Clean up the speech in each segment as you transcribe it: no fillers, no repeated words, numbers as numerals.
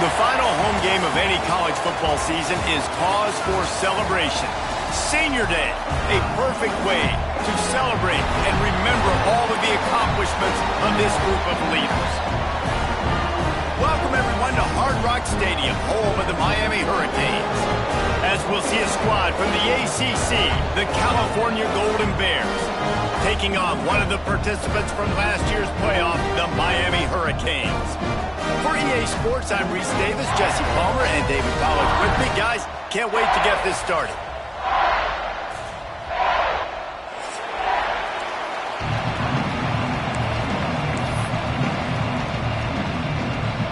The final home game of any college football season is cause for celebration. Senior Day, a perfect way to celebrate and remember all of the accomplishments of this group of leaders. Welcome everyone to Hard Rock Stadium, home of the Miami Hurricanes, as we'll see a squad from the ACC, the California Golden Bears, taking on one of the participants from last year's playoff, the Miami Hurricanes. For EA Sports, I'm Reese Davis, Jesse Palmer, and David Collins with me. Guys, can't wait to get this started.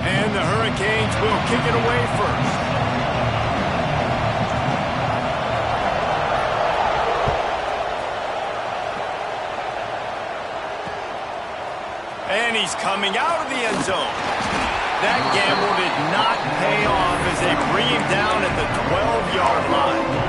And the Hurricanes will kick it away first. And he's coming out of the end zone. That gamble did not pay off as they bring him down at the 12-yard line.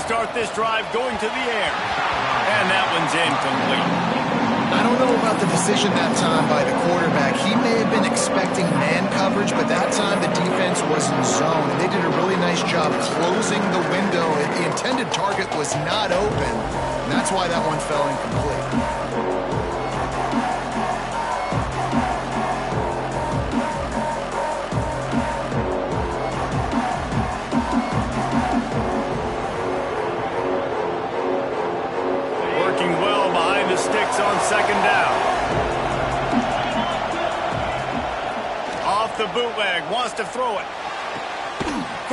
Start this drive going to the air. And that one's incomplete. I don't know about the decision that time by the quarterback. He may have been expecting man coverage, but that time the defense was in zone. And they did a really nice job closing the window. The intended target was not open. And that's why that one fell incomplete. On second down. Off the bootleg, wants to throw it.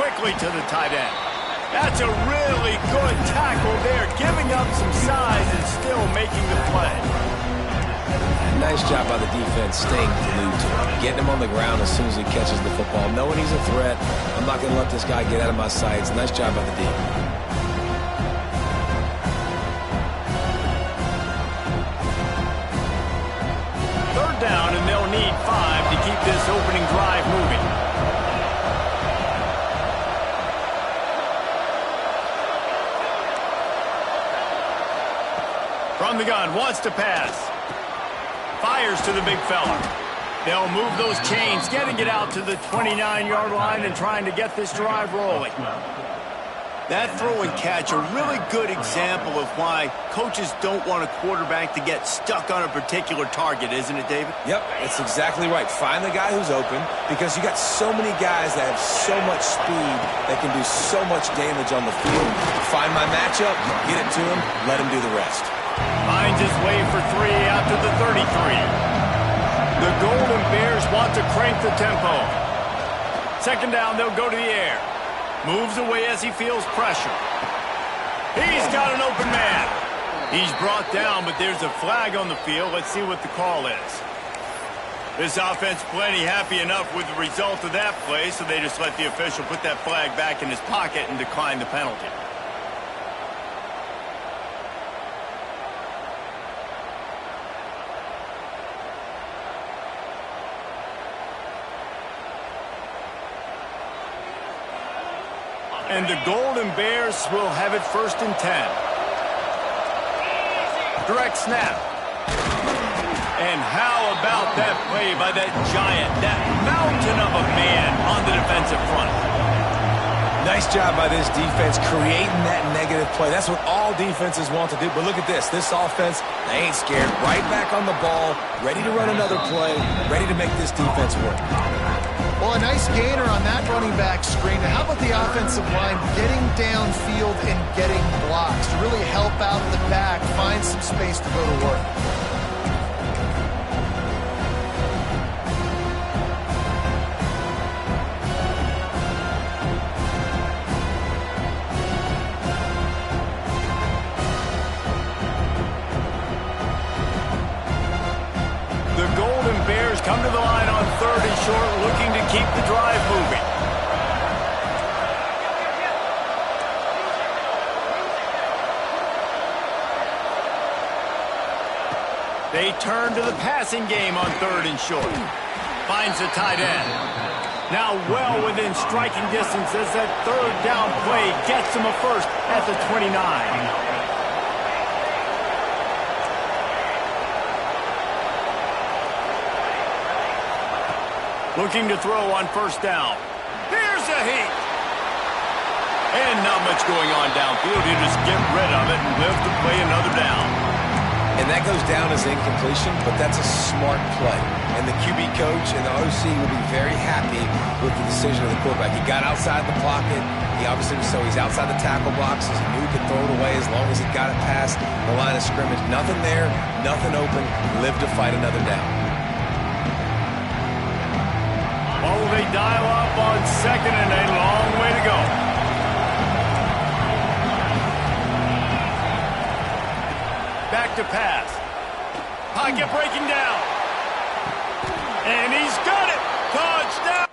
Quickly to the tight end. That's a really good tackle there, giving up some size and still making the play. Nice job by the defense staying glued to him, getting him on the ground as soon as he catches the football, knowing he's a threat. I'm not going to let this guy get out of my sights. Nice job by the defense. Down, and they'll need 5 to keep this opening drive moving. From the gun, wants to pass. Fires to the big fella. They'll move those chains, getting it out to the 29-yard line and trying to get this drive rolling. That throw and catch, a really good example of why coaches don't want a quarterback to get stuck on a particular target, isn't it, David? Yep, that's exactly right. Find the guy who's open, because you got so many guys that have so much speed that can do so much damage on the field. Find my matchup, get it to him, let him do the rest. Finds his way for 3 out to the 33. The Golden Bears want to crank the tempo. Second down, they'll go to the air. Moves away as he feels pressure. He's got an open man. He's brought down, but there's a flag on the field. Let's see what the call is. This offense plenty happy enough with the result of that play, so they just let the official put that flag back in his pocket and decline the penalty. And the Golden Bears will have it 1st and 10. Direct snap. And how about that play by that giant, that mountain of a man on the defensive front? Nice job by this defense creating that negative play. That's what all defenses want to do. But look at this. This offense, they ain't scared. Right back on the ball, ready to run another play, ready to make this defense work. Well, a nice gainer on that running back screen. And how about the offensive line getting downfield and getting blocks to really help out the back, find some space to go to work? The Golden Bears come to the line on 3rd and short, looking to keep the drive moving. They turn to the passing game on 3rd and short. Finds the tight end. Now well within striking distance as that 3rd down play gets him a first at the 29. Looking to throw on 1st down. Here's a heat. And not much going on downfield. You just get rid of it and live to play another down. And that goes down as incompletion, but that's a smart play. And the QB coach and the OC will be very happy with the decision of the quarterback. He got outside the pocket. He obviously, so he's outside the tackle boxes. He knew he could throw it away as long as he got it past the line of scrimmage. Nothing there, nothing open. Live to fight another down. Oh, they dial up on 2nd and a long way to go. Back to pass. Pocket breaking down. And he's got it. Touchdown.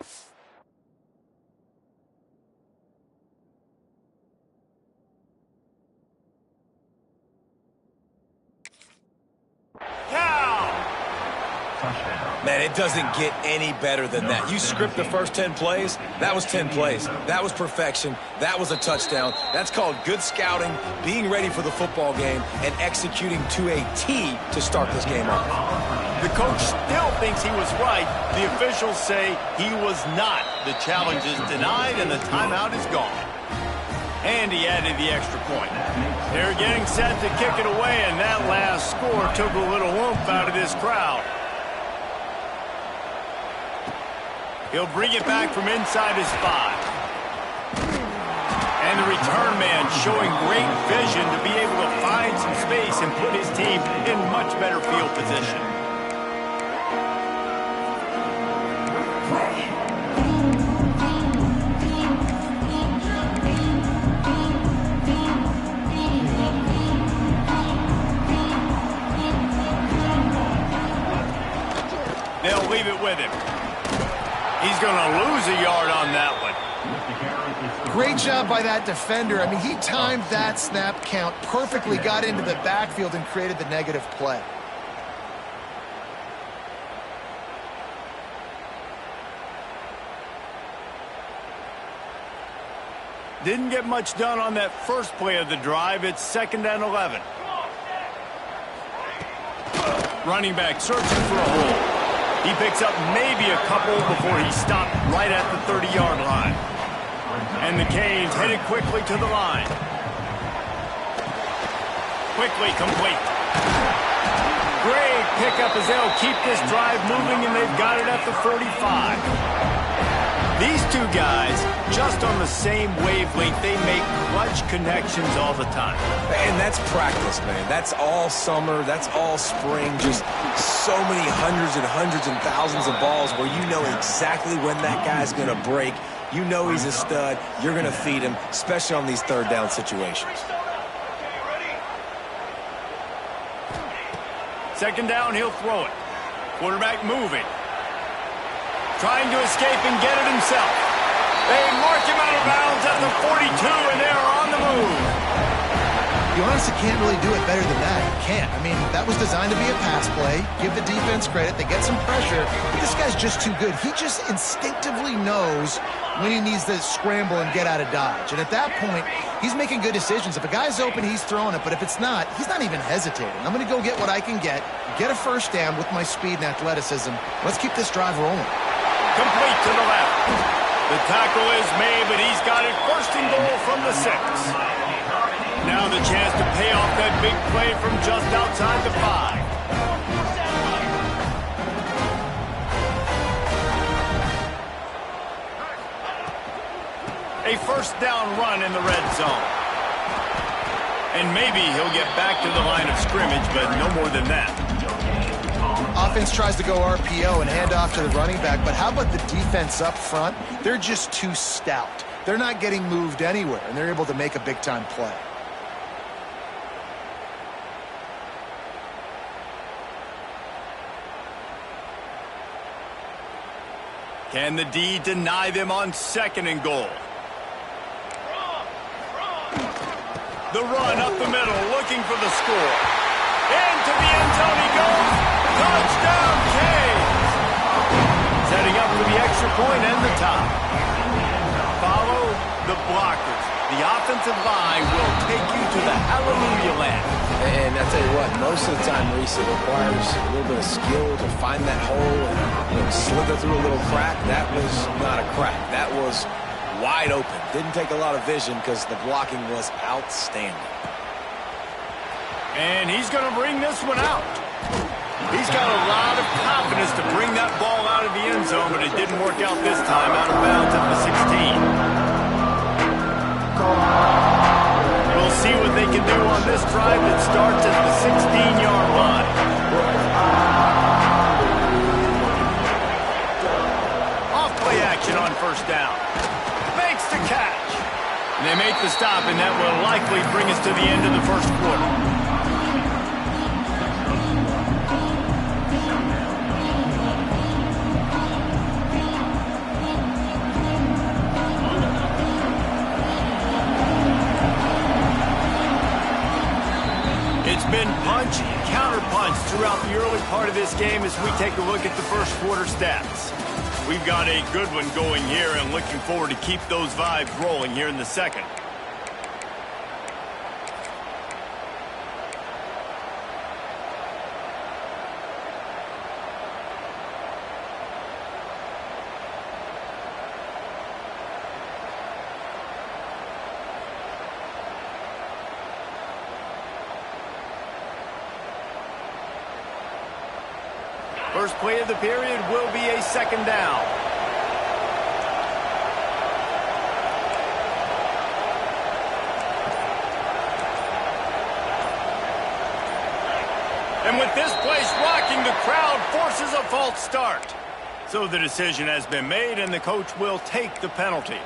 Man, it doesn't get any better than that. You script the first 10 plays, that was 10 plays. That was perfection. That was a touchdown. That's called good scouting, being ready for the football game, and executing to a T to start this game off. The coach still thinks he was right. The officials say he was not. The challenge is denied, and the timeout is gone. And he added the extra point. They're getting set to kick it away, and that last score took a little oomph out of this crowd. He'll bring it back from inside his 5. And the return man showing great vision to be able to find some space and put his team in much better field position. They'll leave it with him. He's going to lose a yard on that one. Great job by that defender. I mean, he timed that snap count perfectly, got into the backfield and created the negative play. Didn't get much done on that first play of the drive. It's 2nd and 11. Running back searching for a hole. He picks up maybe a couple before he stopped right at the 30-yard line. And the Canes headed quickly to the line. Quickly complete. Great pickup as they'll keep this drive moving, and they've got it at the 45. These two guys, just on the same wavelength, they make clutch connections all the time. And that's practice, man. That's all summer. That's all spring. Just so many hundreds and thousands of balls where you know exactly when that guy's going to break. You know he's a stud. You're going to feed him, especially on these 3rd down situations. 2nd down, he'll throw it. Quarterback moving. Trying to escape and get it himself. They mark him out of bounds at the 42, and they are on the move. You honestly can't really do it better than that. You can't. I mean, that was designed to be a pass play. Give the defense credit. They get some pressure. But this guy's just too good. He just instinctively knows when he needs to scramble and get out of dodge. And at that point, he's making good decisions. If a guy's open, he's throwing it. But if it's not, he's not even hesitating. I'm going to go get what I can get a first down with my speed and athleticism. Let's keep this drive rolling. Complete to the left. The tackle is made, but he's got it 1st and goal from the 6. Now the chance to pay off that big play from just outside the 5. A 1st down run in the red zone. And maybe he'll get back to the line of scrimmage, but no more than that. Offense tries to go RPO and hand off to the running back, but how about the defense up front? They're just too stout. They're not getting moved anywhere, and they're able to make a big-time play. Can the D deny them on 2nd and goal? The run up the middle, looking for the score. Into the end zone he goes. Touchdown, Canes. Setting up for the extra point and the tie. Follow the blockers. The offensive line will take you to the hallelujah land. And I tell you what, most of the time, Reese, it requires a little bit of skill to find that hole and slither through a little crack. That was not a crack. That was wide open. Didn't take a lot of vision because the blocking was outstanding. And he's going to bring this one out. He's got a lot of confidence to bring that ball out of the end zone, but it didn't work out this time, out of bounds at the 16. We'll see what they can do on this drive that starts at the 16-yard line. Off-play action on first down. Makes the catch. And they make the stop, and that will likely bring us to the end of the first quarter. Been punch, counter-punch throughout the early part of this game as we take a look at the first quarter stats. We've got a good one going here and looking forward to keep those vibes rolling here in the second. First play of the period will be a second down. And with this place rocking, the crowd forces a false start. So the decision has been made, and the coach will take the penalty.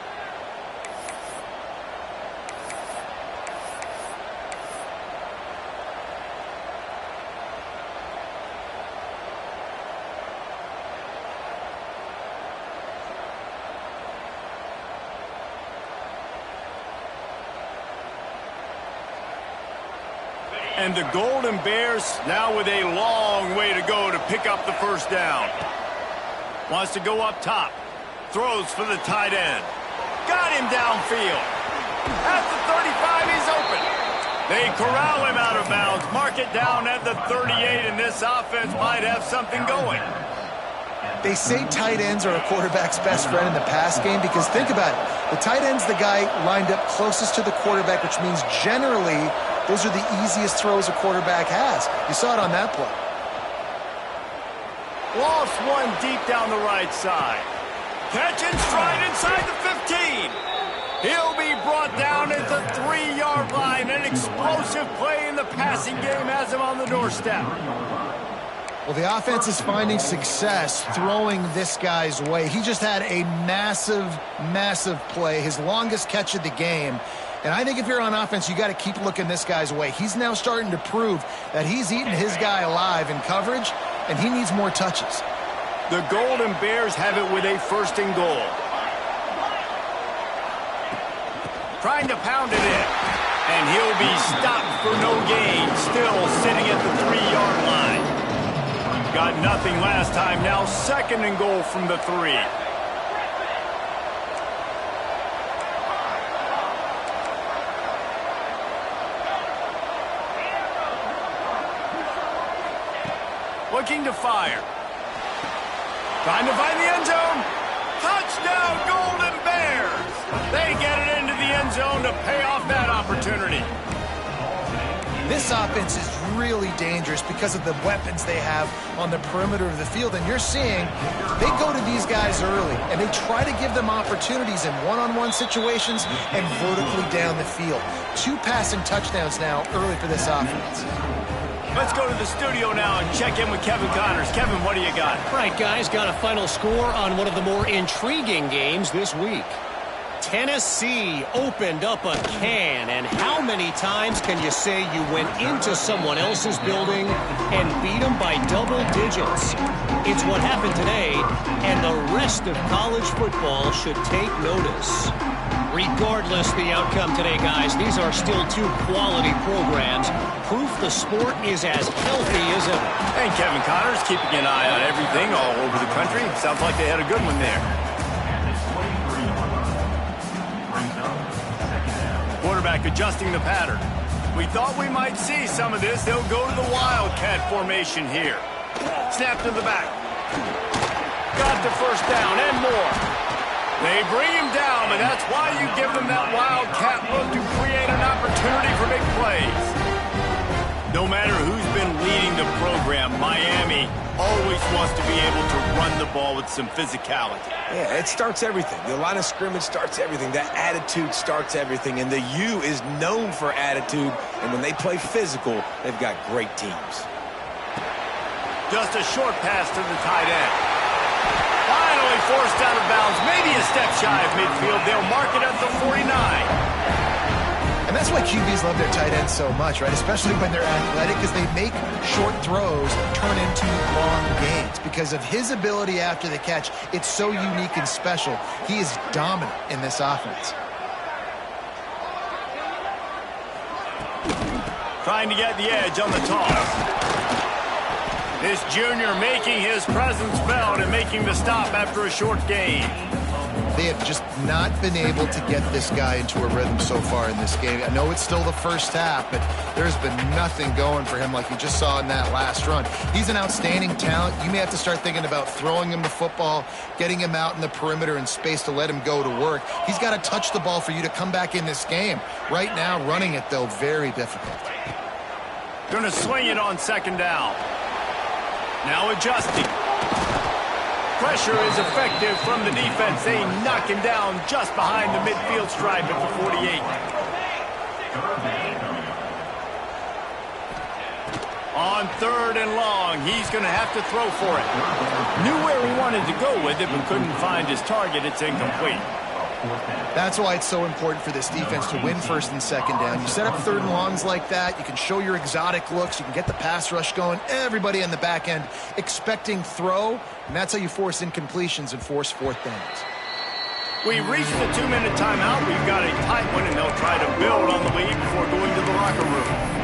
And the Golden Bears now with a long way to go to pick up the first down. Wants to go up top. Throws for the tight end. Got him downfield. At the 35, he's open. They corral him out of bounds. Mark it down at the 38, and this offense might have something going. They say tight ends are a quarterback's best friend in the pass game because think about it. The tight end's the guy lined up closest to the quarterback, which means generally those are the easiest throws a quarterback has. You saw it on that play. Lost one deep down the right side. Catch and stride inside the 15. He'll be brought down at the 3-yard line. An explosive play in the passing game has him on the doorstep. Well, the offense is finding success throwing this guy's way. He just had a massive, massive play, his longest catch of the game. And I think if you're on offense, you got to keep looking this guy's way. He's now starting to prove that he's eating his guy alive in coverage, and he needs more touches. The Golden Bears have it with a first and goal. Trying to pound it in. And he'll be stopped for no gain, still sitting at the 3-yard line. Got nothing last time, now second and goal from the 3. Looking to fire. Trying to find the end zone. Touchdown, Golden Bears! They get it into the end zone to pay off that opportunity. This offense is really dangerous because of the weapons they have on the perimeter of the field. And you're seeing they go to these guys early, and they try to give them opportunities in one-on-one situations and vertically down the field. 2 passing touchdowns now early for this offense. Let's go to the studio now and check in with Kevin Connors. Kevin, what do you got? All right, guys, got a final score on one of the more intriguing games this week. Tennessee opened up a can, and how many times can you say you went into someone else's building and beat them by double digits? It's what happened today, and the rest of college football should take notice. Regardless the outcome today, guys, these are still two quality programs. Proof the sport is as healthy as ever. And Kevin Connors keeping an eye on everything all over the country. Sounds like they had a good one there. Quarterback adjusting the pattern. We thought we might see some of this. They'll go to the Wildcat formation here. Snap to the back. Got the first down and more. They bring him down, but that's why you give them that Wildcat look to create an opportunity for big plays. No matter who's been leading the program, Miami always wants to be able to run the ball with some physicality. Yeah, it starts everything. The line of scrimmage starts everything. That attitude starts everything. And the U is known for attitude. And when they play physical, they've got great teams. Just a short pass to the tight end. Finally forced out of bounds. Maybe a step shy of midfield. They'll mark it at the 49. And that's why QBs love their tight ends so much, right? Especially when they're athletic, because they make short throws turn into long gains. Because of his ability after the catch, it's so unique and special. He is dominant in this offense. Trying to get the edge on the toss. This junior making his presence felt and making the stop after a short gain. They have just not been able to get this guy into a rhythm so far in this game. I know it's still the first half, but there's been nothing going for him like you just saw in that last run. He's an outstanding talent. You may have to start thinking about throwing him the football, getting him out in the perimeter in space to let him go to work. He's got to touch the ball for you to come back in this game. Right now, running it, though, very difficult. Going to swing it on second down. Now adjusting. Pressure is effective from the defense. They knock him down just behind the midfield stripe at the 48. On third and long, he's going to have to throw for it. Knew where he wanted to go with it, but couldn't find his target. It's incomplete. That's why it's so important for this defense to win first and second down. You set up third and longs like that, you can show your exotic looks, you can get the pass rush going, everybody on the back end expecting throw, and that's how you force incompletions and force fourth downs. We've reached the 2-minute timeout. We've got a tight one, and they'll try to build on the lead before going to the locker room.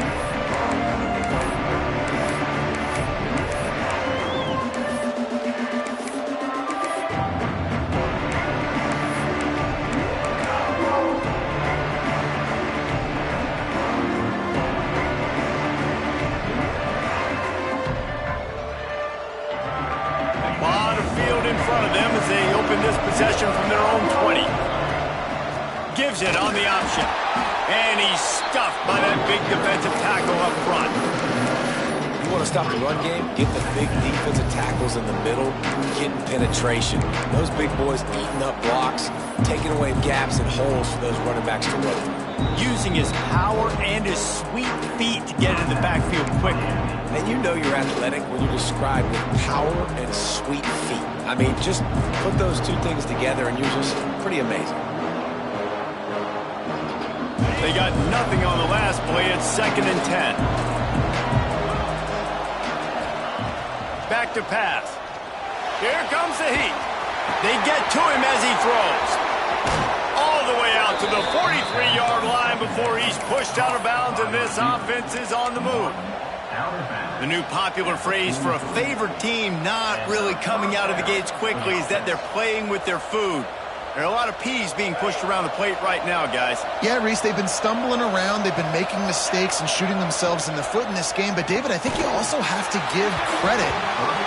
Possession from their own 20. Gives it on the option. And he's stuffed by that big defensive tackle up front. You want to stop the run game? Get the big defensive tackles in the middle, getting penetration. Those big boys eating up blocks, taking away gaps and holes for those running backs to run. Using his power and his sweet feet to get in the backfield quickly. And you know you're athletic when you describe with power and sweet feet. I mean, just put those two things together and you're just pretty amazing. They got nothing on the last play. It's 2nd and 10. Back to pass. Here comes the heat. They get to him as he throws. All the way out to the 43-yard line before he's pushed out of bounds, and this offense is on the move. The new popular phrase for a favored team not really coming out of the gates quickly is that they're playing with their food. There are a lot of peas being pushed around the plate right now, guys. Yeah, Reese, they've been stumbling around. They've been making mistakes and shooting themselves in the foot in this game. But, David, I think you also have to give credit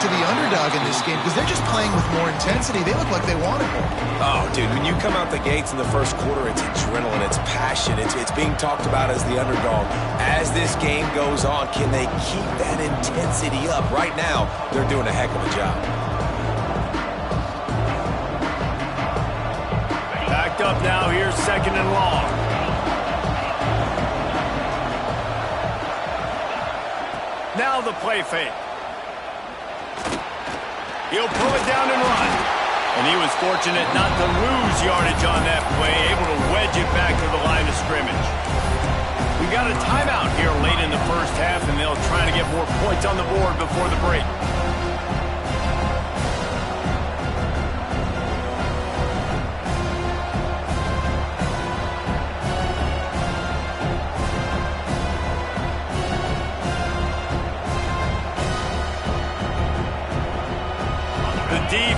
to the underdog in this game because they're just playing with more intensity. They look like they wanted more. Oh, dude, when you come out the gates in the first quarter, it's adrenaline, it's passion. It's being talked about as the underdog. As this game goes on, can they keep that intensity up? Right now, they're doing a heck of a job. Backed up now, here's 2nd and long. Now the play fake. He'll pull it down and run. And he was fortunate not to lose yardage on that play, able to wedge it back to the line of scrimmage. We got a timeout here late in the first half, and they'll try to get more points on the board before the break.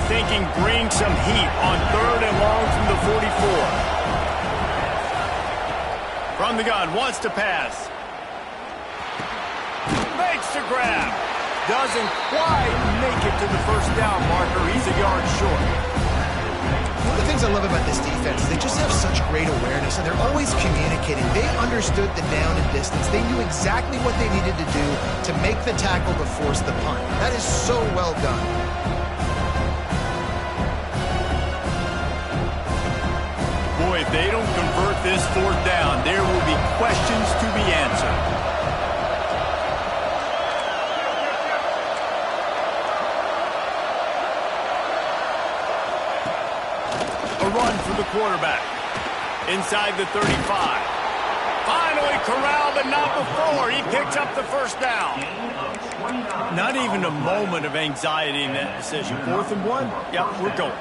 thinking bring some heat on 3rd and long from the 44. From the gun, wants to pass. Makes the grab. Doesn't quite make it to the first down marker. He's a yard short. One of the things I love about this defense is they just have such great awareness, and they're always communicating. They understood the down and distance. They knew exactly what they needed to do to make the tackle to force the punt. That is so well done. Boy, if they don't convert this 4th down, there will be questions to be answered. A run for the quarterback. Inside the 35. Finally corralled, but not before. He picks up the first down. Not even a moment of anxiety in that decision. 4th and 1? Yep, we're going.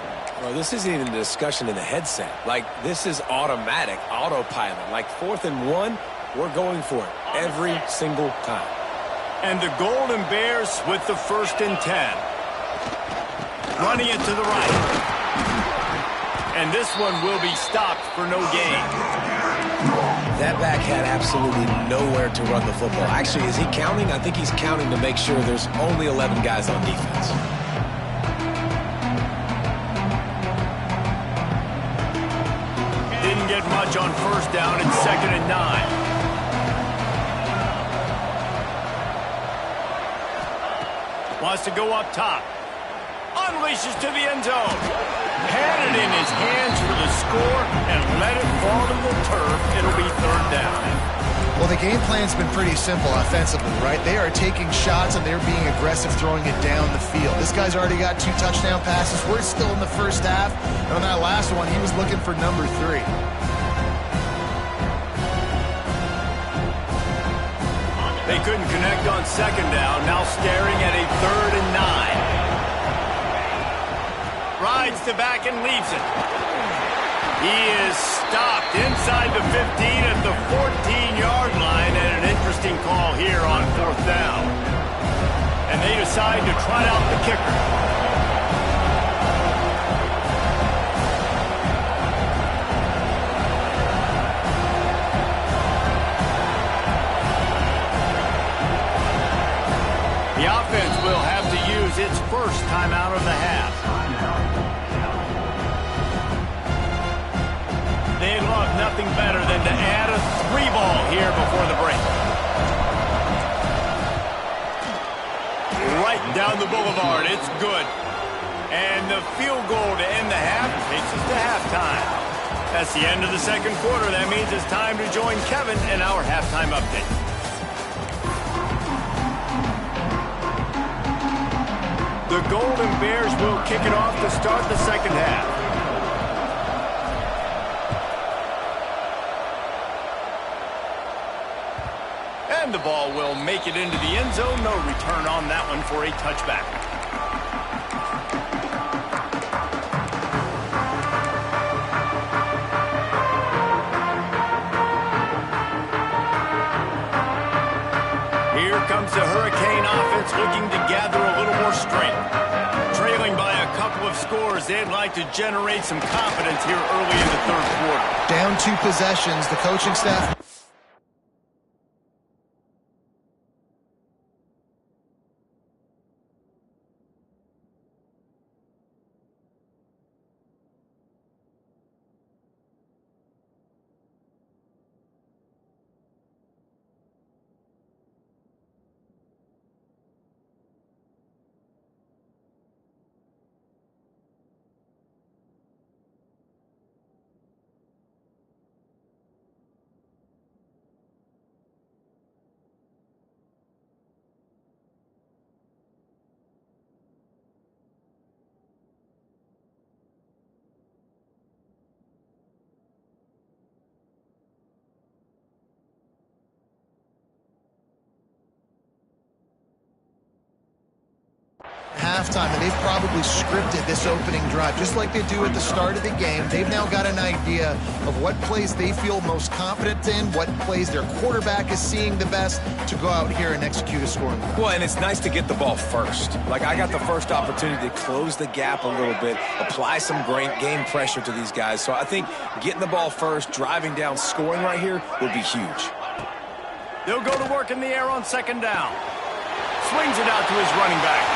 Well, this isn't even a discussion in the headset. Like, this is automatic, autopilot. Like, 4th and 1, we're going for it every single time. And the Golden Bears with the 1st and 10. Running it to the right. And this one will be stopped for no gain. That back had absolutely nowhere to run the football. Actually, is he counting? I think he's counting to make sure there's only 11 guys on defense. Didn't get much on 1st down. It's 2nd and 9. Wants to go up top. Unleashes to the end zone. Had it in his hands for the score and let it fall to the turf. It'll be 3rd down. Well, the game plan's been pretty simple offensively, right? They are taking shots and they're being aggressive, throwing it down the field. This guy's already got 2 touchdown passes. We're still in the first half. And on that last one, he was looking for number 3. They couldn't connect on 2nd down. Now staring at a 3rd and 9. Rides to back and leaves it. He is stopped inside the 15 at the 14-yard line, and an interesting call here on 4th down. And they decide to trot out the kicker. The offense will have to use its first timeout of the half. They'd love nothing better than to add a 3-ball here before the break. Right down the boulevard. It's good. And the field goal to end the half takes us to halftime. That's the end of the 2nd quarter. That means it's time to join Kevin in our halftime update. The Golden Bears will kick it off to start the 2nd half. And the ball will make it into the end zone. No return on that one for a touchback. Here comes the Hurricane offense looking to gather a little more strength. Trailing by a couple of scores, they'd like to generate some confidence here early in the 3rd quarter. Down 2 possessions. The coaching staff... halftime, and they've probably scripted this opening drive just like they do at the start of the game. They've now got an idea of what plays they feel most confident in, what plays their quarterback is seeing the best to go out here and execute a scoring. Well, and it's nice to get the ball first. Like, I got the first opportunity to close the gap a little bit, apply some great game pressure to these guys. So I think getting the ball first, driving down, scoring right here would be huge. They'll go to work in the air on second down. Swings it out to his running back.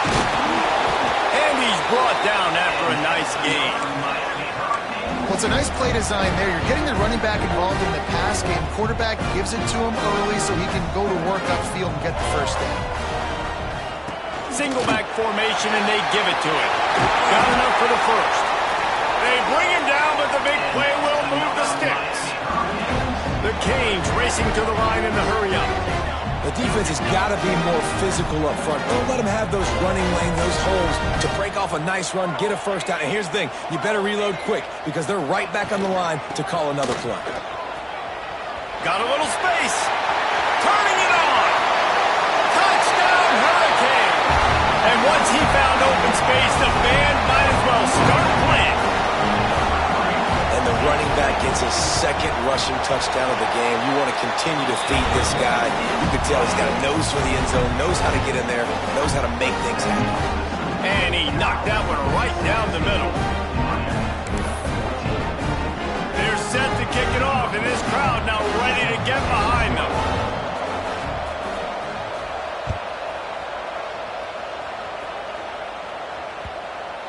And he's brought down after a nice gain. Well, it's a nice play design there. You're getting the running back involved in the pass game. Quarterback gives it to him early so he can go to work upfield and get the first down. Single back formation, and they give it to him. Got enough for the first. They bring him down, but the big play will move the sticks. The Canes racing to the line in the hurry-up. The defense has got to be more physical up front. Don't let them have those running lanes, those holes to break off a nice run, get a first down. And here's the thing, you better reload quick because they're right back on the line to call another play. Got a little space. Turning it on. Touchdown, Hurricane. And once he found open space, the band might as well start playing. And the running back gets his second rushing touchdown of the game. You want to continue to feed this guy. You can tell he's got a nose for the end zone, knows how to get in there, knows how to make things happen. And he knocked that one right down the middle. They're set to kick it off, and this crowd now ready to get behind them.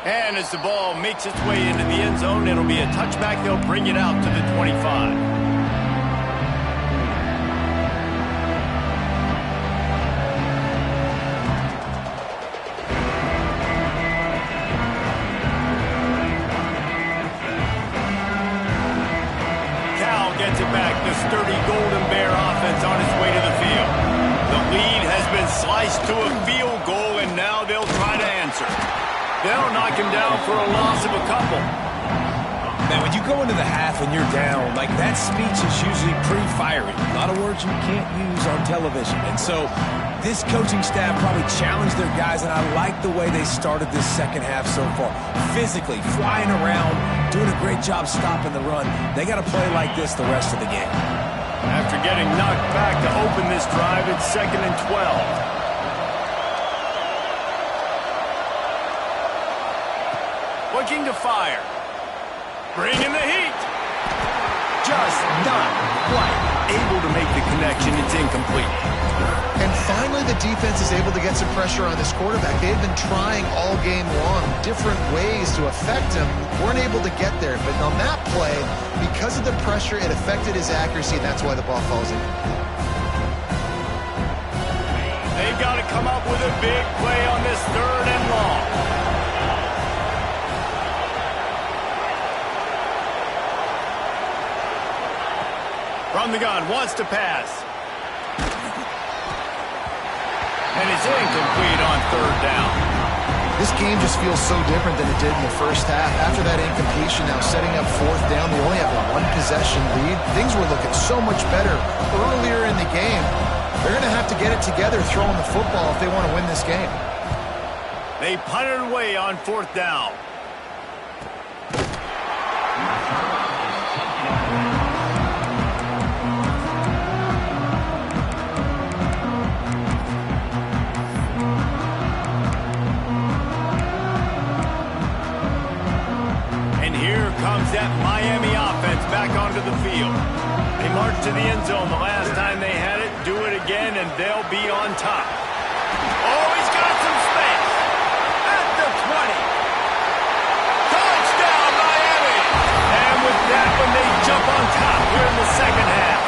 And as the ball makes its way into the end zone, it'll be a touchback. They'll bring it out to the 25. Cal gets it back. The sturdy Golden Bear offense on its way to the field. The lead has been sliced to a field goal, and now they'll try to answer. They'll knock him down for a loss of a couple. Man, when you go into the half and you're down, like, that speech is usually pretty fiery. A lot of words you can't use on television. And so this coaching staff probably challenged their guys, and I like the way they started this second half so far. Physically, flying around, doing a great job stopping the run. They got to play like this the rest of the game. After getting knocked back to open this drive, it's 2nd and 12. Looking to fire. Bringing the heat. Just not quite able to make the connection. It's incomplete. And finally, the defense is able to get some pressure on this quarterback. They've been trying all game long different ways to affect him. Weren't able to get there. But on that play, because of the pressure, it affected his accuracy, and that's why the ball falls in. They've got to come up with a big play on this 3rd and long. From the gun, wants to pass. And it's incomplete on 3rd down. This game just feels so different than it did in the first half. After that incompletion, now setting up 4th down, they only have a 1-possession lead. Things were looking so much better earlier in the game. They're going to have to get it together throwing the football if they want to win this game. They punted away on 4th down. That Miami offense back onto the field. They marched to the end zone the last time they had it. Do it again, and they'll be on top. Oh, he's got some space. At the 20. Touchdown, Miami! And with that one, they jump on top here in the second half.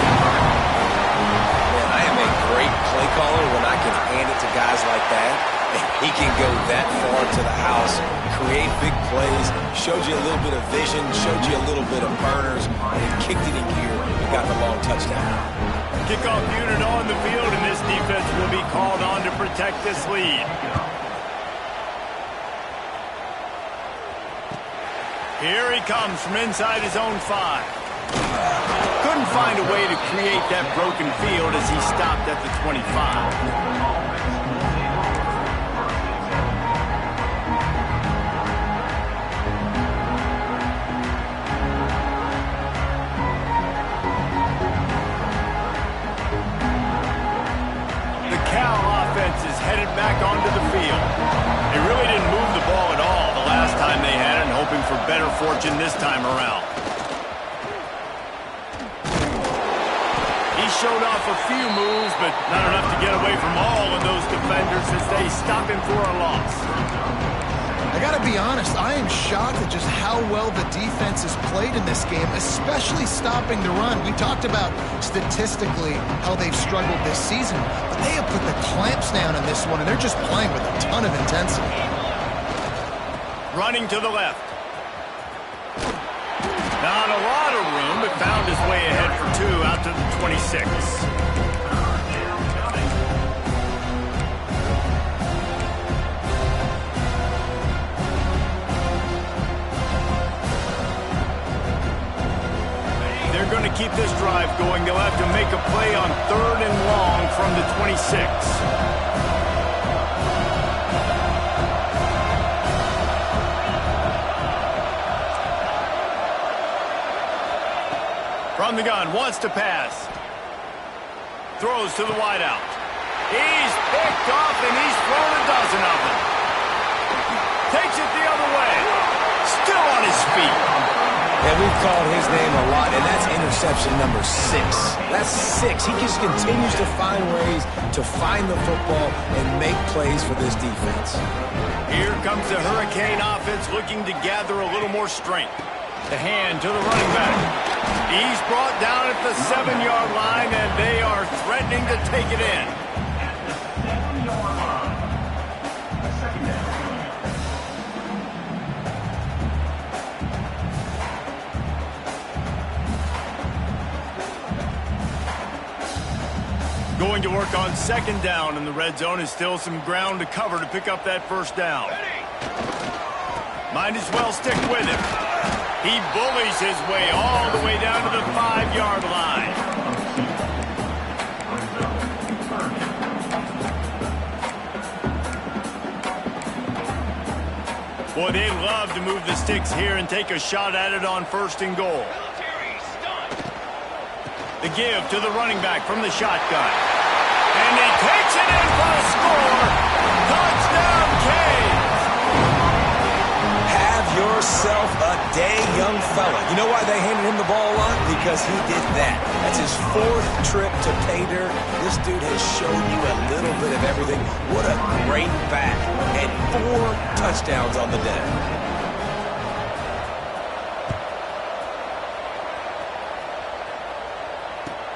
Man, I am a great play caller when I can hand it to guys like that. He can go that far to the house, create big plays, showed you a little bit of vision, showed you a little bit of burners, and he kicked it in gear and got the long touchdown. Kickoff unit on the field, and this defense will be called on to protect this lead. Here he comes from inside his own 5. Couldn't find a way to create that broken field as he stopped at the 25. defense is headed back onto the field. They really didn't move the ball at all the last time they had it, and hoping for better fortune this time around. He showed off a few moves, but not enough to get away from all of those defenders as they stop him for a loss. I gotta be honest, I am shocked at just how well the defense has played in this game, especially stopping the run. We talked about statistically how they've struggled this season, but they have put the clamps down in this one, and they're just playing with a ton of intensity. Running to the left. Not a lot of room, but found his way ahead for 2 out to the 26. They're going to keep this drive going. They'll have to make a play on 3rd and long from the 26. From the gun, wants to pass. Throws to the wideout. He's picked off, and he's thrown a dozen of them. Takes it the other way. Still on his feet. Yeah, we've called his name a lot, and that's interception number 6. That's 6. He just continues to find ways to find the football and make plays for this defense. Here comes the Hurricane offense looking to gather a little more strength. The hand to the running back. He's brought down at the 7-yard line, and they are threatening to take it in. Going to work on 2nd down in the red zone. Is still some ground to cover to pick up that 1st down. Might as well stick with him. He bullies his way all the way down to the 5-yard line. Boy, they love to move the sticks here and take a shot at it on 1st and goal. The give to the running back from the shotgun. And he takes it in for a score. Touchdown, Canes! Have yourself a day, young fella. You know why they handed him the ball a lot? Because he did that. That's his 4th trip to pay dirt. This dude has shown you a little bit of everything. What a great back. And 4 touchdowns on the day.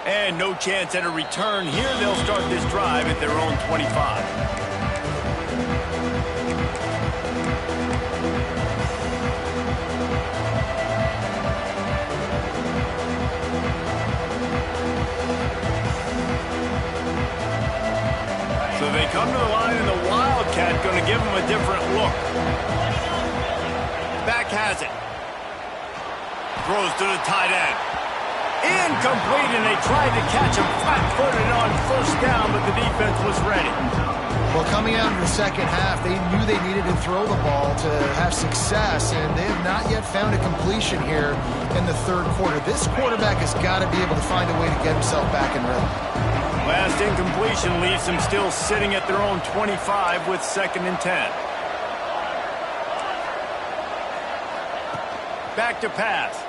And no chance at a return here. They'll start this drive at their own 25. So they come to the line, and the Wildcat going to give them a different look. Back has it. Throws to the tight end. Incomplete, and they tried to catch him flat-footed on 1st down, but the defense was ready. Well, coming out in the 2nd half, they knew they needed to throw the ball to have success, and they have not yet found a completion here in the 3rd quarter. This quarterback has got to be able to find a way to get himself back in rhythm. Last incompletion leaves them still sitting at their own 25 with 2nd and 10. Back to pass.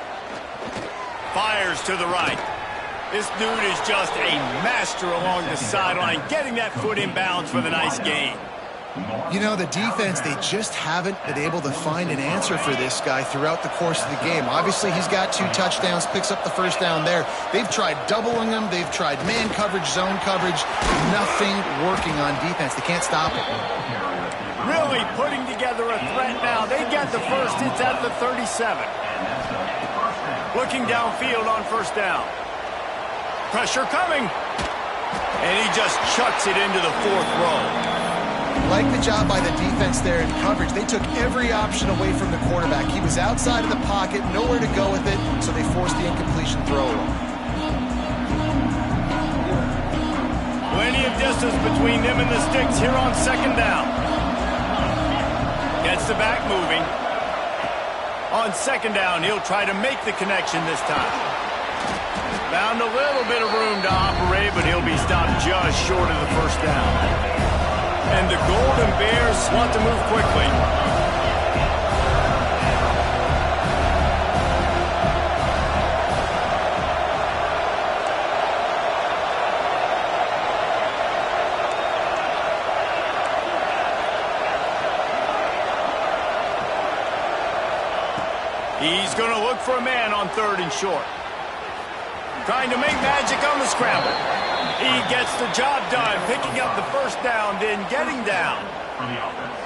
Fires to the right. This dude is just a master along the sideline, getting that foot in bounds for the nice gain. You know, the defense, they just haven't been able to find an answer for this guy throughout the course of the game. Obviously, he's got 2 touchdowns, picks up the 1st down there. They've tried doubling him. They've tried man coverage, zone coverage. Nothing working on defense. They can't stop it. Really putting together a threat now. They got the first. It's at the 37. Looking downfield on 1st down. Pressure coming. And he just chucks it into the 4th row. Like the job by the defense there in coverage. They took every option away from the quarterback. He was outside of the pocket, nowhere to go with it, so they forced the incompletion throw. Plenty of distance between them and the sticks here on 2nd down. Gets the back moving. On 2nd down, he'll try to make the connection this time. Found a little bit of room to operate, but he'll be stopped just short of the 1st down. And the Golden Bears want to move quickly. He's going to look for a man on 3rd and short. Trying to make magic on the scramble. He gets the job done, picking up the first down, then getting down. For the offense.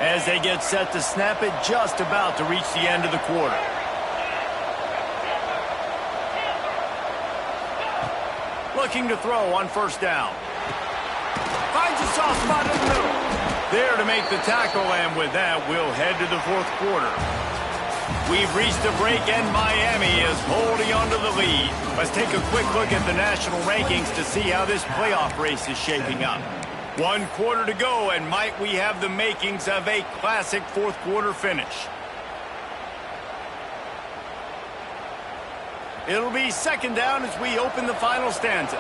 As they get set to snap it, just about to reach the end of the quarter. Looking to throw on 1st down. Finds a soft spot in the middle. There to make the tackle, and with that, we'll head to the 4th quarter. We've reached the break, and Miami is holding on to the lead. Let's take a quick look at the national rankings to see how this playoff race is shaping up. 1 quarter to go, and might we have the makings of a classic 4th quarter finish. It'll be 2nd down as we open the final stanza.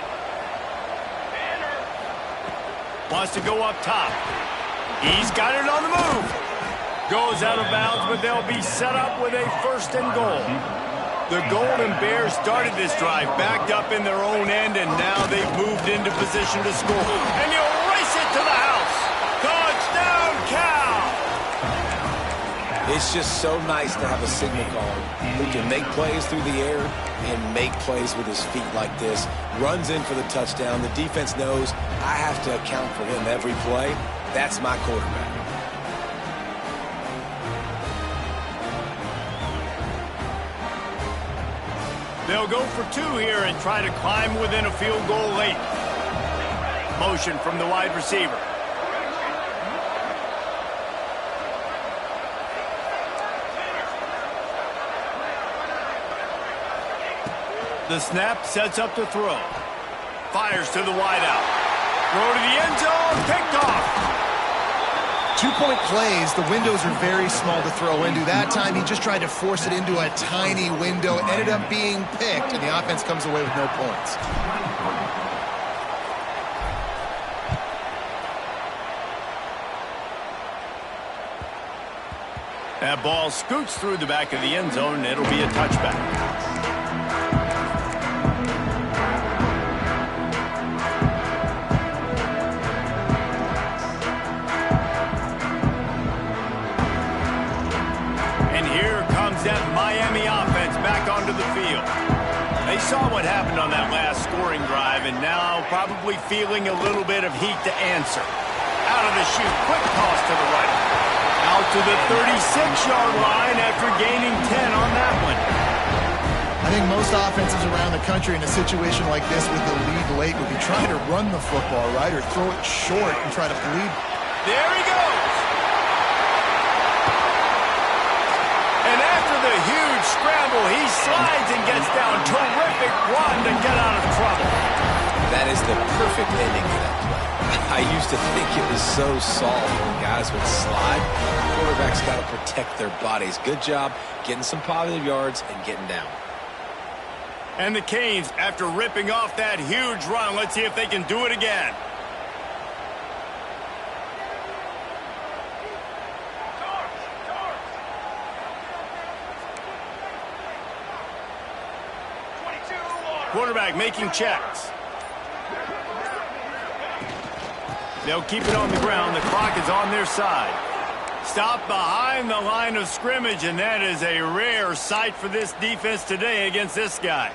Wants to go up top. He's got it on the move. Goes out of bounds, but they'll be set up with a 1st and goal. The Golden Bears started this drive backed up in their own end, and now they've moved into position to score. And he'll race it to the house. Touchdown, Cal! It's just so nice to have a signal caller who can make plays through the air and make plays with his feet like this. Runs in for the touchdown. The defense knows I have to account for him every play. That's my quarterback. They'll go for 2 here and try to climb within a field goal late. Motion from the wide receiver. The snap sets up to throw. Fires to the wideout. Throw to the end zone. Picked off. 2-point plays, the windows are very small to throw into. That time, he just tried to force it into a tiny window. Ended up being picked, and the offense comes away with no points. That ball scoots through the back of the end zone, and it'll be a touchback. That Miami offense back onto the field. They saw what happened on that last scoring drive, and now probably feeling a little bit of heat to answer. Out of the chute, quick toss to the right. Out to the 36-yard line after gaining 10 on that one. I think most offenses around the country in a situation like this with the lead late would be trying to run the football, right, or throw it short and try to bleed. There he goes. And after the huge scramble, he slides and gets down. Terrific run to get out of trouble. That is the perfect ending to that play. I used to think it was so soft when guys would slide. Quarterbacks got to protect their bodies. Good job getting some positive yards and getting down. And the Canes, after ripping off that huge run, let's see if they can do it again. Quarterback making checks. They'll keep it on the ground. The clock is on their side. Stop behind the line of scrimmage, and that is a rare sight for this defense today against this guy.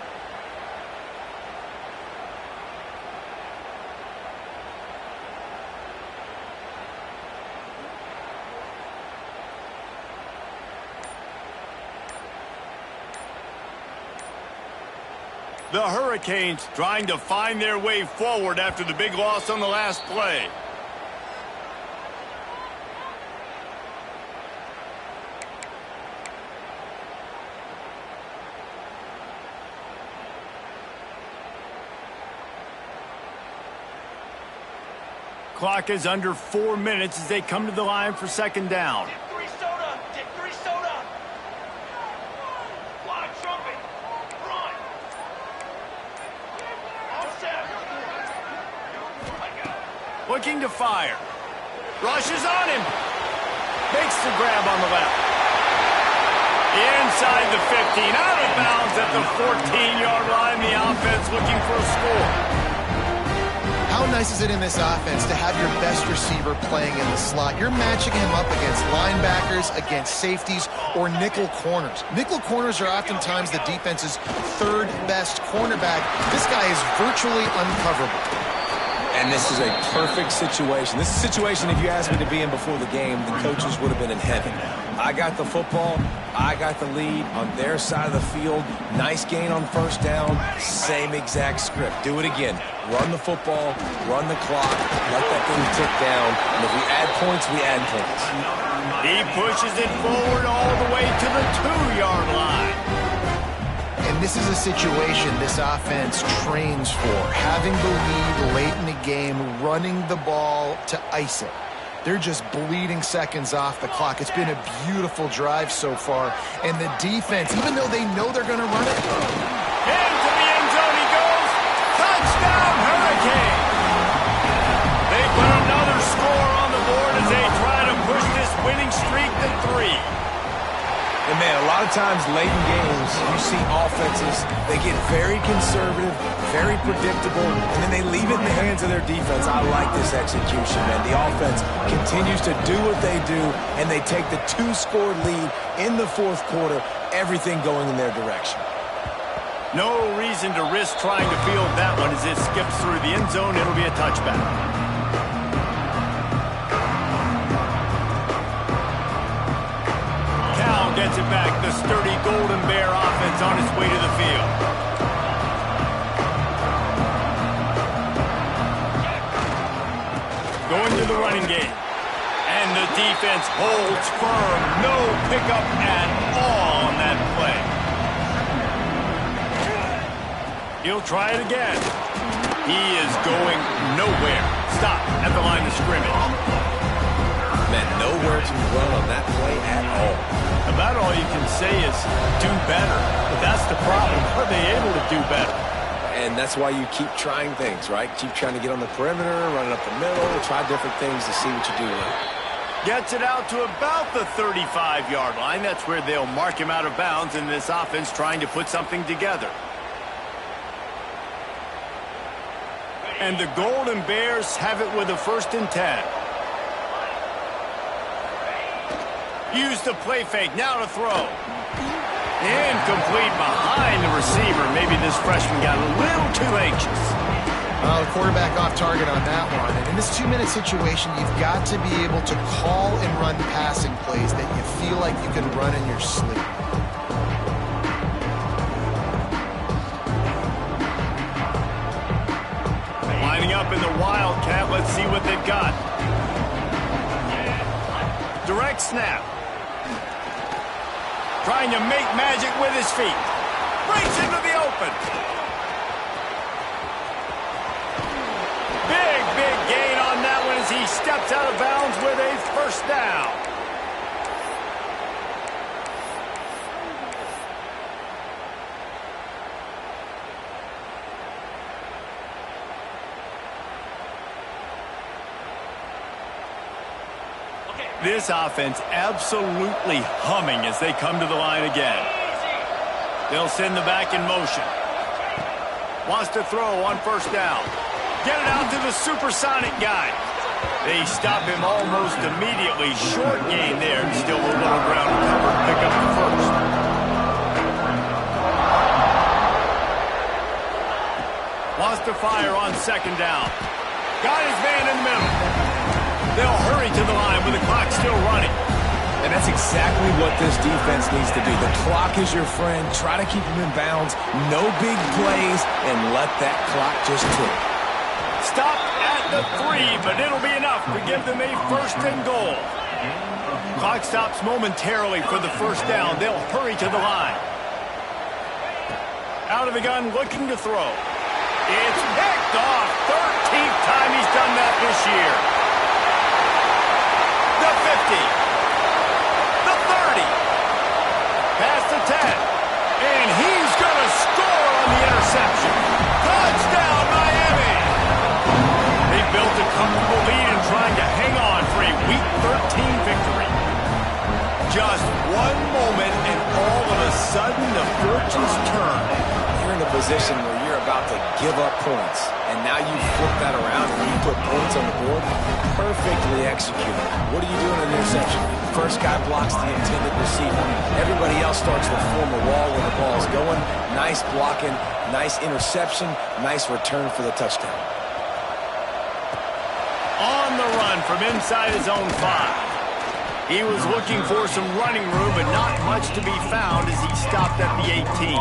The Hurricanes trying to find their way forward after the big loss on the last play. Clock is under 4 minutes as they come to the line for 2nd down. looking to fire. Rushes on him. Makes the grab on the left. Inside the 15, out of bounds at the 14-yard line. The offense looking for a score. How nice is it in this offense to have your best receiver playing in the slot? You're matching him up against linebackers, against safeties, or nickel corners. Nickel corners are oftentimes the defense's third best cornerback. This guy is virtually uncoverable. And this is a perfect situation. This is a situation, if you asked me to be in before the game, the coaches would have been in heaven. I got the football. I got the lead on their side of the field. Nice gain on first down. Same exact script. Do it again. Run the football, run the clock, let that thing tick down. And if we add points, we add points. He pushes it forward all the way to the 2-yard line. And this is a situation this offense trains for. Having the lead late in the game, running the ball to ice it. They're just bleeding seconds off the clock. It's been a beautiful drive so far. And the defense, even though they know they're going to run it, into the end zone he goes. Touchdown, Hurricane! They put another score on the board as they try to push this winning streak to 3. And, man, a lot of times late in games, you see offenses, they get very conservative, very predictable, and then they leave it in the hands of their defense. I like this execution, man. The offense continues to do what they do, and they take the 2-score lead in the fourth quarter, everything going in their direction. No reason to risk trying to field that one as it skips through the end zone. It'll be a touchback. Cal gets it back. The sturdy Golden Bear offense on its way to the field. Going to the running game. And the defense holds firm. No pickup at all on that play. He'll try it again. He is going nowhere. Stop at the line of scrimmage. Man, nowhere to run on that play at all. About all you can say is do better. But that's the problem. Are they able to do better? And that's why you keep trying things, right? Keep trying to get on the perimeter, running up the middle, try different things to see what you do right. Gets it out to about the 35-yard line. That's where they'll mark him out of bounds in this offense trying to put something together. And the Golden Bears have it with a 1st and 10. Use the play fake. Now to throw. Incomplete behind the receiver. Maybe this freshman got a little too anxious. the quarterback off target on that one. And in this 2-minute situation, you've got to be able to call and run passing plays that you feel like you can run in your sleep. Lining up in the Wildcat. Let's see what they've got. Direct snap. Trying to make magic with his feet. Breaks into the open. Big gain on that one as he steps out of bounds with a first down. This offense absolutely humming as they come to the line again. They'll send the back in motion. Wants to throw on first down. Get it out to the supersonic guy. They stop him almost immediately. Short gain there, and still a little ground to cover. Pick up the first. Wants to fire on second down. Got his man in the middle. They'll hurry to the line with the clock still running. And that's exactly what this defense needs to do. The clock is your friend. Try to keep them in bounds. No big plays, and let that clock just tick. Stop at the 3, but it'll be enough to give them a first and goal. Clock stops momentarily for the first down. They'll hurry to the line. Out of the gun, looking to throw. It's picked off. 13th time he's done that this year. The 50. The 30. Past the 10. And he's going to score on the interception. Touchdown, Miami. They built a comfortable lead Just one moment, and all of a sudden, the fortunes turn. You're in a position where you're about to give up points, and now you flip that around and you put points on the board. Perfectly executed. What do you do in an interception? First guy blocks the intended receiver. Everybody else starts to form a wall where the ball is going. Nice blocking, nice interception, nice return for the touchdown. On the run from inside his own 5. He was looking for some running room, but not much to be found as he stopped at the 18.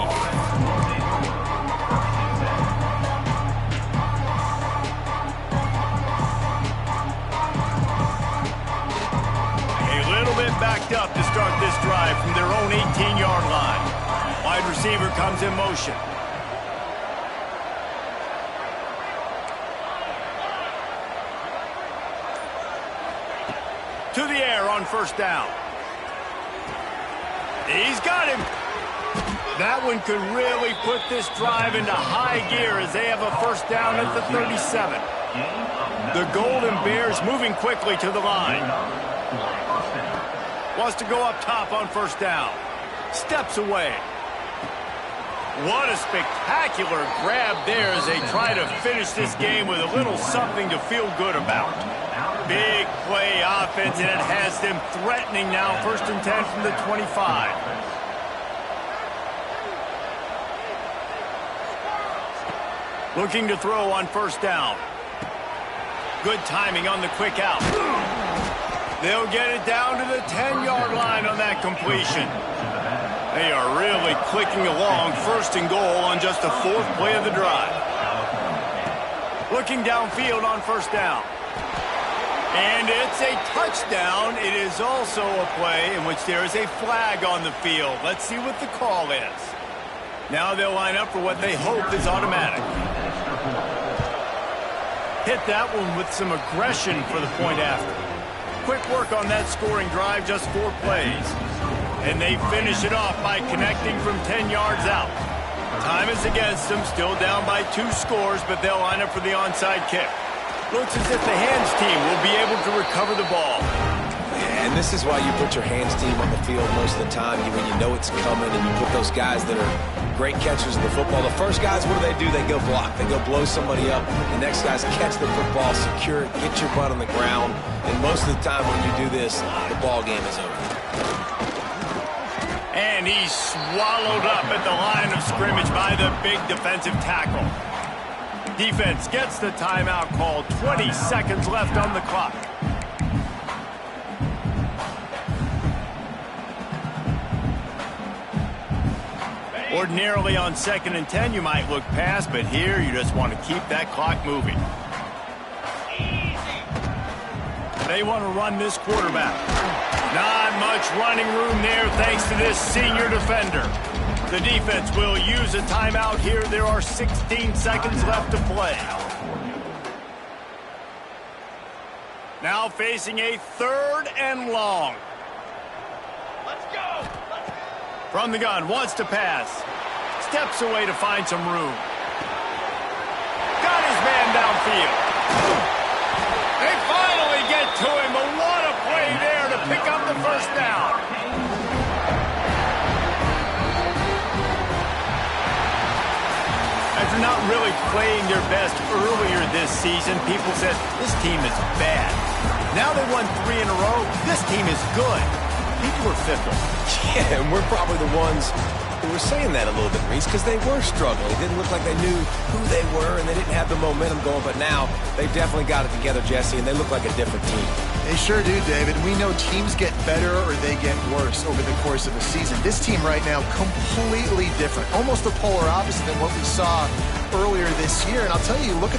A little bit backed up to start this drive from their own 18-yard line. Wide receiver comes in motion. To the air on first down. He's got him. That one could really put this drive into high gear as they have a first down at the 37. The Golden Bears moving quickly to the line. Wants to go up top on first down. Steps away. What a spectacular grab there as they try to finish this game with a little something to feel good about. Big play offense, and it has them threatening now. 1st and 10 from the 25. Looking to throw on first down. Good timing on the quick out. They'll get it down to the 10-yard line on that completion. They are really clicking along. 1st and goal on just the 4th play of the drive. Looking downfield on first down. And it's a touchdown. It is also a play in which there is a flag on the field. Let's see what the call is. Now they'll line up for what they hope is automatic. Hit that one with some aggression for the point after. Quick work on that scoring drive, just 4 plays. And they finish it off by connecting from 10 yards out. Time is against them, still down by 2 scores, but they'll line up for the onside kick. Looks as if the hands team will be able to recover the ball. And this is why you put your hands team on the field most of the time when you know it's coming, and you put those guys that are great catchers of the football. The first guys, what do? They go block. They go blow somebody up. The next guys catch the football, secure it, get your butt on the ground. And most of the time when you do this, the ball game is over. And he's swallowed up at the line of scrimmage by the big defensive tackle. Defense gets the timeout called. 20 seconds left on the clock. Ordinarily on 2nd and 10 you might look past, but here you just want to keep that clock moving. They want to run this quarterback. Not much running room there thanks to this senior defender. The defense will use a timeout here. There are 16 seconds left to play. Now facing a 3rd and long. Let's go. From the gun, wants to pass. Steps away to find some room. Got his man downfield. They finally get to him, but what a play there to pick up the first down. After not really playing their best earlier this season, people said, this team is bad. Now they won 3 in a row. This team is good. People are fickle. Yeah, and we're probably the ones who were saying that a little bit, Reese, because they were struggling. It didn't look like they knew who they were, and they didn't have the momentum going. But now they've definitely got it together, Jesse, and they look like a different team. They sure do, David. We know teams get better or they get worse over the course of a season. This team right now, completely different. Almost the polar opposite than what we saw earlier this year. And I'll tell you, look at the